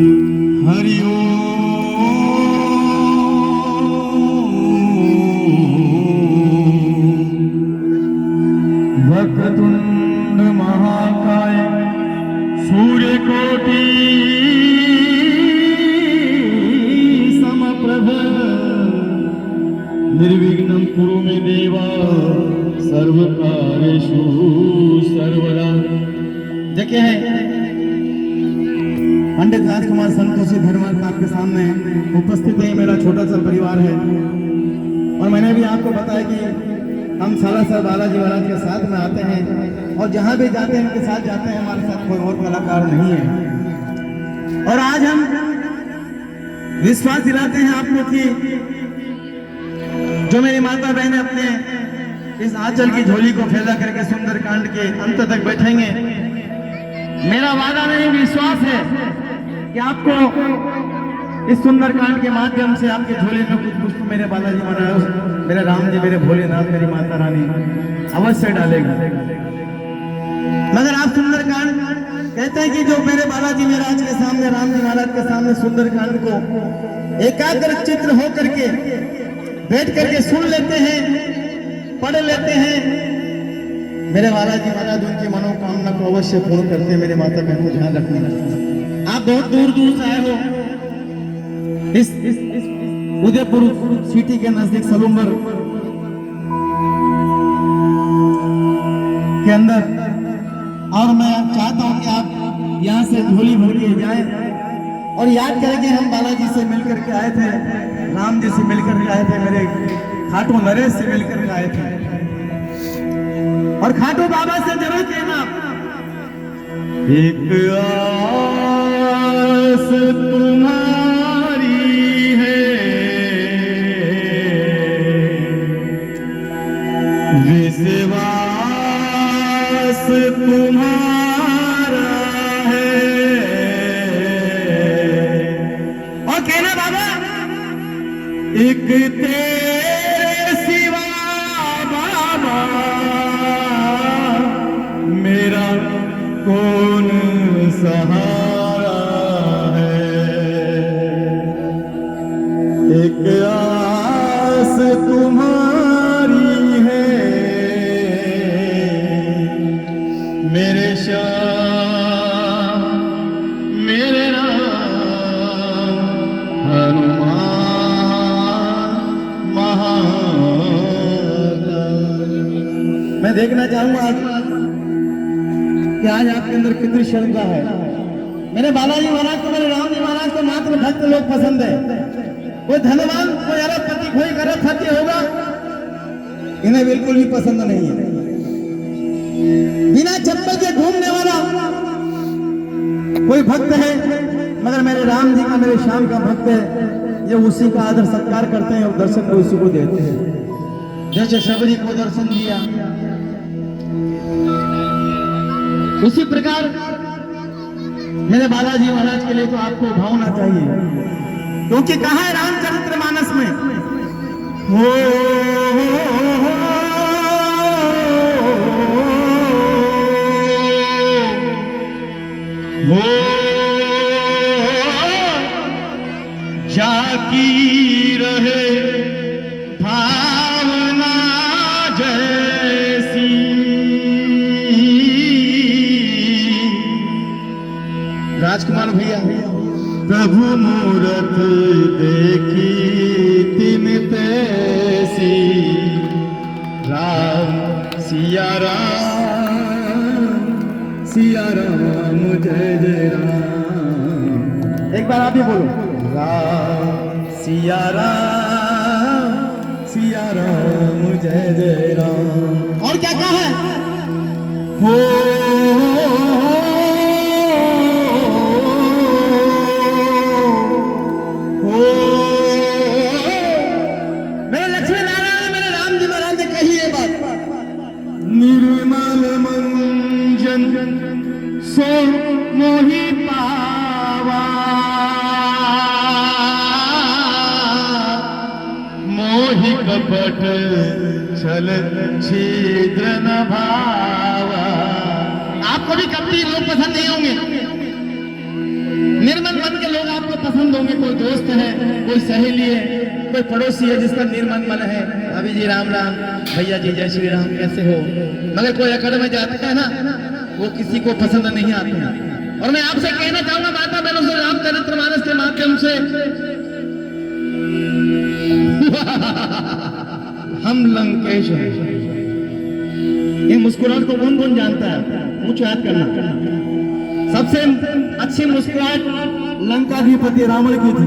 हरि ओम वक्रतुंड महाकाय सूर्यकोटि समप्रभ निर्विघ्नं कुरु मे देव सर्वकार्येषु सर्वदा। जय है पंडित राजकुमार संतोषी धर्मार्थ आपके सामने उपस्थित है। मेरा छोटा सा परिवार है और मैंने भी आपको बताया कि हम सालासर बालाजी महाराज के साथ में आते हैं और जहां भी जाते हैं उनके साथ जाते हैं। हमारे साथ कोई और कलाकार नहीं है और आज हम विश्वास दिलाते हैं आपको कि जो मेरी माता बहनें अपने इस आंचल की झोली को फैला करके सुंदरकांड के अंत तक बैठेंगे, मेरा वादा नहीं विश्वास है कि आपको इस सुंदरकांड के माध्यम से आपके झोले में कुछ पुष्प मेरे बालाजी महाराज, मेरे राम जी, मेरे भोलेनाथ, मेरी माता रानी अवश्य डालेगा। मगर आप सुंदरकांड कहते हैं कि जो मेरे बालाजी महाराज के सामने, राम जी महाराज के सामने सुंदरकांड को एकाग्र चित्र हो करके बैठ करके सुन लेते हैं, पढ़ लेते हैं, मेरे बालाजी महाराज उनकी मनोकामना को अवश्य पूर्ण करते हैं। मेरे माता बहन को ध्यान रखना। आप बहुत दूर दूर से आए हो। इस उदयपुर सिटी के नजदीक सलूम्बर के अंदर, और मैं चाहता हूं कि आप यहां से झोली भर के जाएं और याद करें कि हम बालाजी से मिलकर के आए थे, राम जी से मिलकर के आए थे, मेरे खाटू नरेश से मिलकर के आए थे। और खाटू बाबा से जरूर कहना, एक आस तुम्हारी है, विश्वास तुम्हारा है। और कहना बाबा, एक तेरे सिवा बाबा मेरा कौन सहारा है। एक आस तुम्हारी है, मेरे श्याम मेरे राम हनुमान महाकाल। मैं देखना चाहूंगा कि आज आपके अंदर कितनी श्रद्धा है। मेरे बालाजी महाराज को, मेरे राम जी महाराज को मात्र भक्त लोग पसंद है। कोई धनवान, कोई अरबपति, कोई करोड़पति होगा, इन्हें बिल्कुल भी पसंद नहीं है। बिना चप्पल के घूमने वाला कोई भक्त है, मगर मेरे राम जी का, मेरे श्याम का भक्त है, ये उसी का आदर सत्कार करते हैं और दर्शन को उसी को देते हैं। जैसे शबरी को दर्शन दिया, उसी प्रकार मेरे बालाजी महाराज के लिए तो आपको भावना चाहिए, क्योंकि कहा है रामचरितमानस में, हो जाकी रहे भावना जैसी, राजकुमार भैया, प्रभु मूरत देखी तिन तैसी, राम सिया राम जय जय राम। एक बार आप ही बोलो, राम सिया राम जय जय राम। और क्या कहा है, हो मेरे लक्ष्मी नारायण, मेरे राम जी महाराज ने कही ये बात, निर्मल मंजन सो मोहि पावा, मोहि कपट छल छिद्र न भावा। आपको भी कपटी लोग पसंद नहीं होंगे, निर्मल मन के लोग पसंदों में कोई दोस्त है, कोई सहेली है, कोई पड़ोसी है जिसका निर्मल मन है, अभी जी राम राम, भैया जी जय श्री राम, कैसे हो। मगर कोई अकड़ में जाता है ना, वो किसी को पसंद नहीं आते हैं। और मैं आपसे कहना चाहूंगा माता बहनों से, रामचरितमानस के माध्यम से हम लंकेश हैं। ये मुस्कुराहट को कौन कौन जानता है? मुझे याद करना। सबसे अच्छी मुस्कुराहट लंकाधिपति रावण की थी।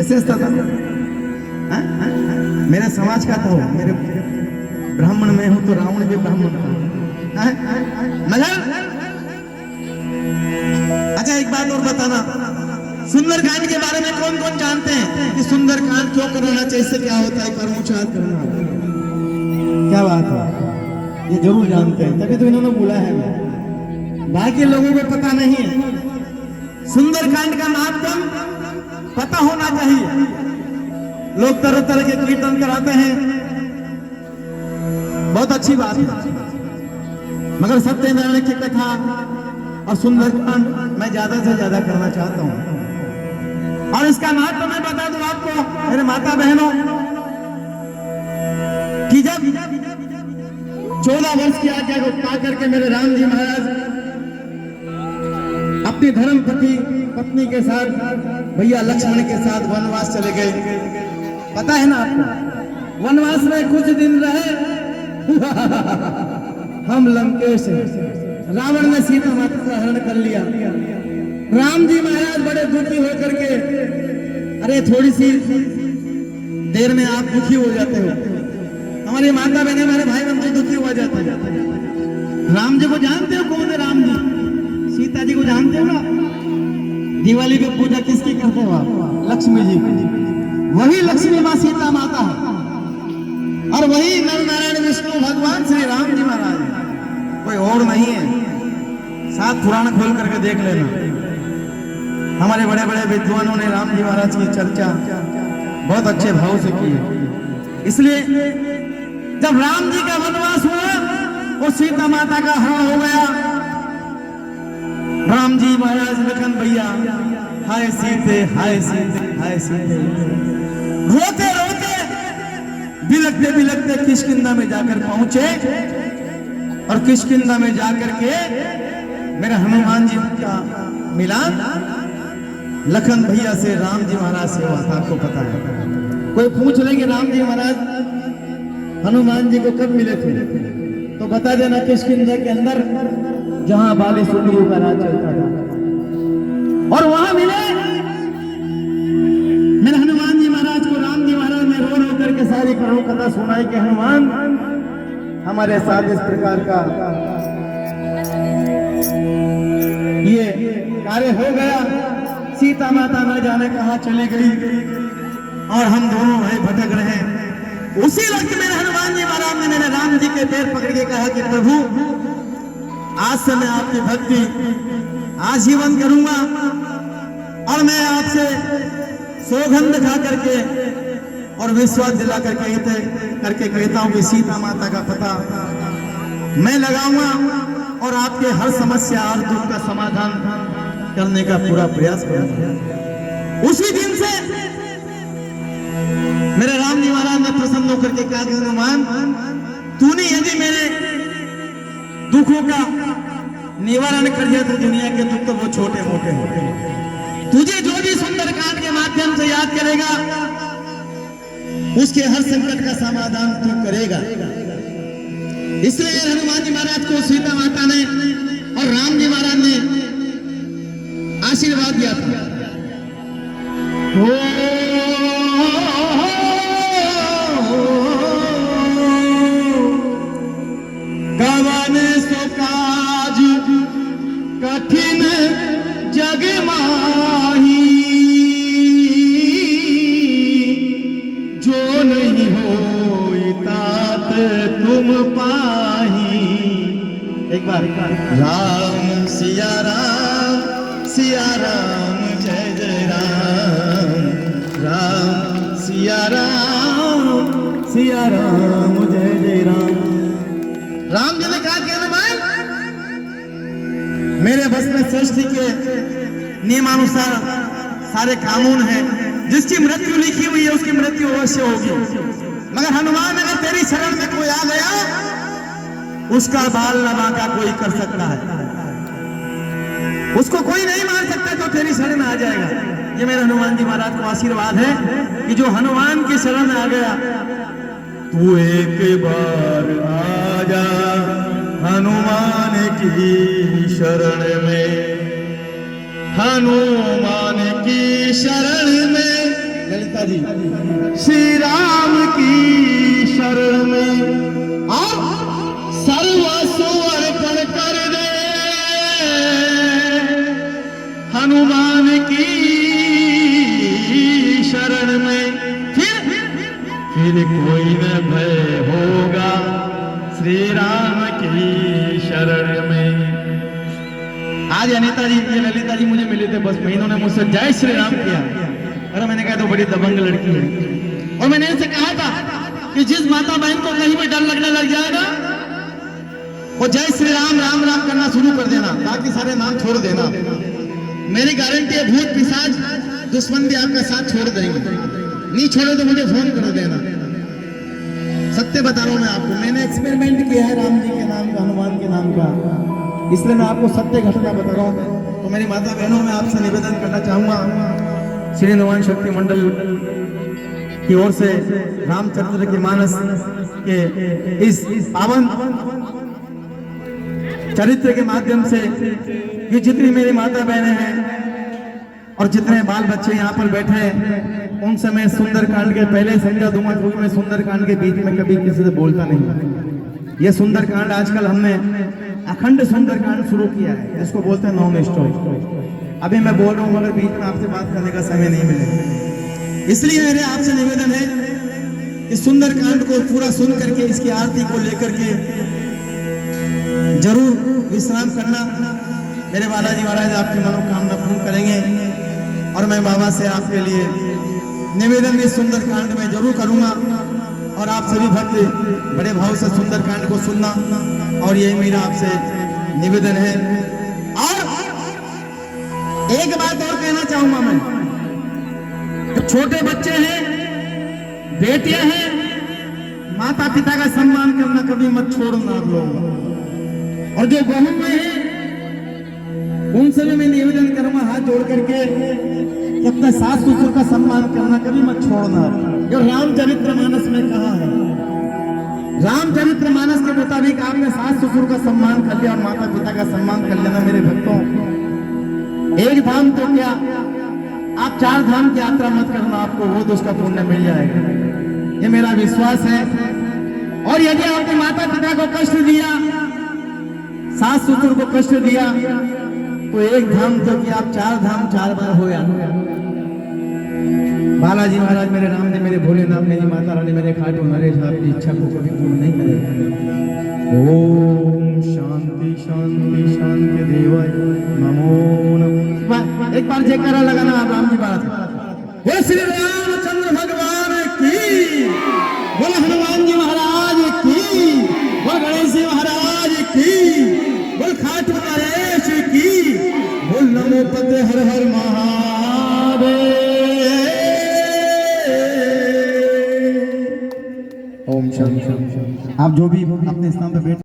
ऐसे था मेरे समाज का था, मेरे ब्राह्मण में हूं तो रावण भी ब्राह्मण था। मगर अच्छा एक बात और बताना, सुंदरकांड के बारे में कौन कौन जानते हैं कि सुंदरकांड क्यों करना चाहिए, इससे क्या होता है? एक बार मुझे करना। क्या बात है, ये जरूर जानते हैं, तभी तो इन्होंने बोला है। बाकी लोगों को पता नहीं है। सुंदरकांड का माध्यम पता होना चाहिए। लोग तरह तरह के कीर्तन कराते हैं, बहुत अच्छी बात है, मगर सत्यनारायण की कथा और सुंदरकांड मैं ज्यादा से ज्यादा करना चाहता हूं। और इसका महत्व मैं बता दूं आपको मेरे माता बहनों कि जब 14 वर्ष की आज्ञा को पा करके मेरे राम जी महाराज अपनी धर्म पत्नी के साथ, भैया लक्ष्मण के साथ वनवास चले गए। पता है ना आपको, वनवास में कुछ दिन रहे। हम लंकेश हैं। रावण ने सीता माता का हरण कर लिया। राम जी महाराज बड़े दुखी होकर के, अरे थोड़ी सी देर में आप दुखी हो जाते हो, हमारी माता बहने हमारे भाई बंधु दुखी हो जाते हैं। राम जी को जानते हो कौन है? राम जी सीता जी को जानते हो ना? दिवाली पे पूजा किसकी करते हो आप? लक्ष्मी जी की। वही लक्ष्मी माँ सीता माता है, और वही नर नारायण विष्णु भगवान श्री राम जी महाराज, कोई और नहीं है। सात पुराण खोल करके देख लेना। हमारे बड़े बड़े विद्वानों ने राम जी महाराज की चर्चा बहुत अच्छे भाव से की है। इसलिए जब राम जी का वनवास हुआ और सीता माता का हरण हो गया, राम जी महाराज लखन भैया हाय सीते हाय सीते हाय सीते रोते रोते बिलखते बिलखते किष्किंधा में जाकर पहुंचे। और किष्किंधा में जाकर के मेरे हनुमान जी का मिलान लखन भैया से राम जी महाराज से हुआ था। आपको पता है, कोई पूछ लेंगे राम जी महाराज हनुमान जी को कब मिले थे तो बता देना किष्किंधा के अंदर, जहां बाली सुग्रीव का राज चलता था, और वहां मिले। मेरे हनुमान जी महाराज को राम जी महाराज ने रो रो करके सारी करुण कथा सुनाई कि हनुमान हमारे साथ इस प्रकार का ये कार्य हो गया, सीता माता न जाने कहां चली गई और हम दोनों भाई भटक रहे हैं। उसी वक्त मेरे हनुमान जी महाराज ने मेरे राम जी के पैर पकड़ के कहा कि प्रभु आज से मैं आपकी भक्ति आजीवन करूंगा, और मैं आपसे सौगंध खा करके और विश्वास दिला करके कहता हूं कि सीता माता का पता मैं लगाऊंगा और आपके हर समस्या और दुख का समाधान करने का पूरा प्रयास करूंगा। उसी दिन से मेरे राम जी महाराज ने प्रसन्न होकर के कहा, हनुमान तूने यदि मेरे दुखों का निवारण कर दिया तो दुनिया के दुख तो वो छोटे मोटे होते हैं। तुझे जो भी सुंदरकांड के माध्यम से याद करेगा उसके हर संकट का समाधान तू करेगा। इसलिए हनुमान जी महाराज को सीता माता ने और राम जी महाराज ने आशीर्वाद दिया था। कवन सो काज कठिन जग माही, जो नहीं हो तात तुम पाही। एक बार राम सिया राम जय जय राम, राम सिया राम जय जय राम। राम जी ने कहा कि हनुमान मेरे बस इसमें सृष्टि के नियमानुसार सारे कानून हैं। जिसकी मृत्यु लिखी हुई है उसकी मृत्यु अवश्य होगी, मगर हनुमान अगर तेरी शरण में कोई आ गया उसका बाल न बांका कोई कर सकता है, उसको कोई नहीं मार सकता जो तेरी शरण में आ जाएगा। ये मेरे हनुमान जी महाराज को आशीर्वाद है कि जो हनुमान की शरण में आ गया, तू एक बार आ जा हनुमान की शरण में, हनुमान की शरण में, ललिता जी श्री राम की शरण में सर्वस्व अर्पण कर दे हनुमान की शरण में, फिर कोई न भय होगा श्री राम की शरण में। आज अनीता जी ये ललिता जी मुझे मिले थे, बस महीनों ने मुझसे जय श्री राम किया। अरे मैंने कहा तो बड़ी दबंग लड़की है, और मैंने इनसे कहा था कि जिस माता बहन को कहीं भी डर लगने लग जाएगा वो जय श्री राम राम राम करना शुरू कर देना, बाकी सारे नाम छोड़ देना। मेरी गारंटी है भूत पिशाच दुश्मन भी आपका साथ छोड़ देंगे, नहीं छोड़े तो मुझे फोन कर देना। सत्य बता रहा हूं मैं आपको, मैंने एक्सपेरिमेंट किया है राम जी के नाम का, हनुमान के नाम का, इसलिए मैं आपको सत्य घटना बता रहा हूं। तो मेरी माता बहनों में आपसे निवेदन करना चाहूंगा, श्री हनुमान शक्ति मंडल की ओर से रामचंद्र के मानस के इस पावन चरित्र के माध्यम से ये जितनी मेरी माता बहनें हैं और जितने बाल बच्चे यहाँ पर बैठे हैं उनसे मैं सुंदरकांड के पहले समझा दूंगा, क्योंकि मैं सुंदरकांड के बीच में कभी किसी से बोलता नहीं। ये सुंदरकांड आजकल हमने अखंड सुंदरकांड शुरू किया है, इसको बोलते हैं नॉन स्टॉप। अभी मैं बोल रहा हूँ मगर बीच में आपसे बात करने का समय नहीं मिलेगा, इसलिए मेरे आपसे निवेदन है कि सुंदरकांड को पूरा सुन करके इसकी आरती को लेकर के जरूर विश्राम करना। मेरे बालाजी महाराज आपकी मनोकामना पूर्ण करेंगे, और मैं बाबा से आपके लिए निवेदन भी सुंदरकांड में जरूर करूंगा, और आप सभी भक्त बड़े भाव से सुंदरकांड को सुनना, और यही मेरा आपसे निवेदन है। और एक बात और कहना चाहूंगा मैं, जो छोटे बच्चे हैं, बेटियां हैं, माता पिता का सम्मान करना कभी मत छोड़ना आप लोग, और जो बहू में है उनसे भी मैं निवेदन करूंगा हाथ जोड़ करके कि अपने सास ससुर का सम्मान करना कभी मत छोड़ना। जो रामचरितमानस में कहा है, रामचरितमानस के मुताबिक आपने सास ससुर का सम्मान कर लिया और माता पिता का सम्मान कर लेना मेरे भक्तों, एक धाम तो क्या आप 4 धाम की यात्रा मत करना, आपको वो तो उसका पुण्य मिल जाएगा, ये मेरा विश्वास है। और यदि आपने माता पिता को कष्ट दिया, सास ससुर को कष्ट दिया, तो एक धाम तो कि आप 4 धाम 4 बार हो या बालाजी महाराज, मेरे राम जी, मेरे भोलेनाथ, मेरी माता रानी, मेरे खाटू नरेश आपकी इच्छा को कभी पूर्ण नहीं करेगा। ओम शांति शांति शांति देवाय नमो नमः। एक बार जयकारा लगाना आप राम जी बात। बोल श्री रामचंद्र भगवान की, बोल हनुमान जी महाराज की, बोल गणेश जी महाराज की, बोल खाटू नरेश की, बोल नमो पते हर हर महादेव। ओम शांति। आप जो भी अपने स्थान पर बैठ